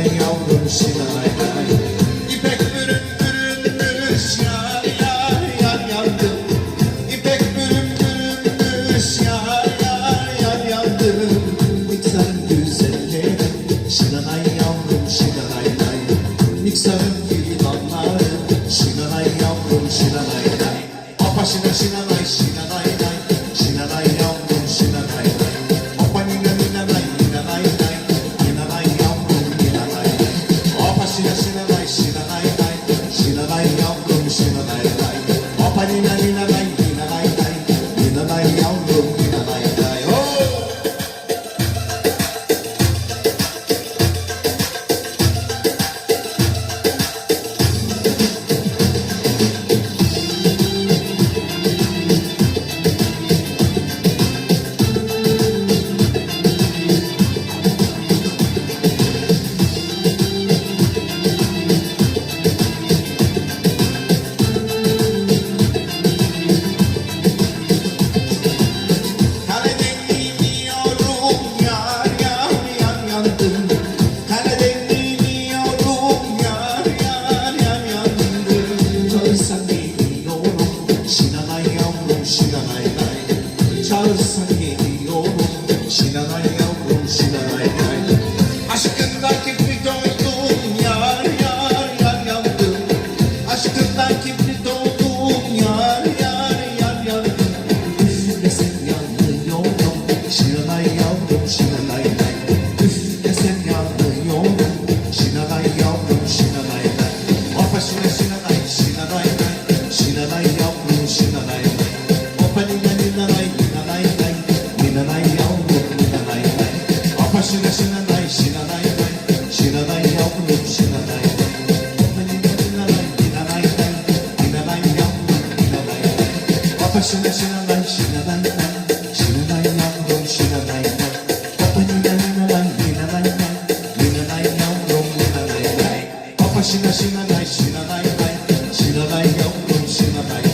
Şinanay yavrum şinanay nay. İpek bürüm bürünmüş yar yar yar yandım. İpek bürüm bürünmüş yar yar yar yandım. Mikserim güzellerim şinanay yavrum şinanay nay. Mikserim fidanlarım şinanay yavrum şinanay nay. Apa şina şinanay şinanay nay. Şinanay yavrum şinanay nay. Apa nina nina nay nina nay nay. Nina nay yavrum nina nay nay. Apa şina şinanay şinanay nay. Şinanay yavrum şinanay nay. Apa nina nina nay nina nay nay. Nina nay yavrum nina nay nay. Oh! Çağırsan geliyorum şinanay yavrum şinanay nay. Aşkından kibri doydum yar yar yar yandım. Aşkından kibri doydum yar yar yar yandım. Üflesen yanıyorum şinanay yavrum şinanay nay. Üflesen yanıyorum şinanay yavrum şinanay nay. Apa şina şinanay şinanay nay. Şinanay yavrum şinanay nay. Apa nina nina nay. Şinanay yavrum şinanay nay. Apa şina şinanay şinanay nay. Şinanay yavrum şinanay nay. Apa nina nina nay şinanay nay. Şinanay yavrum şinanay nay. Apa şina şinanay şinanay nay. Şinanay yavrum şinanay nay. Apa nina nina nay şinanay nay. Şinanay yavrum şinanay nay. Apa şina şinanay şinanay nay. Şinanay yavrum şinanay nay.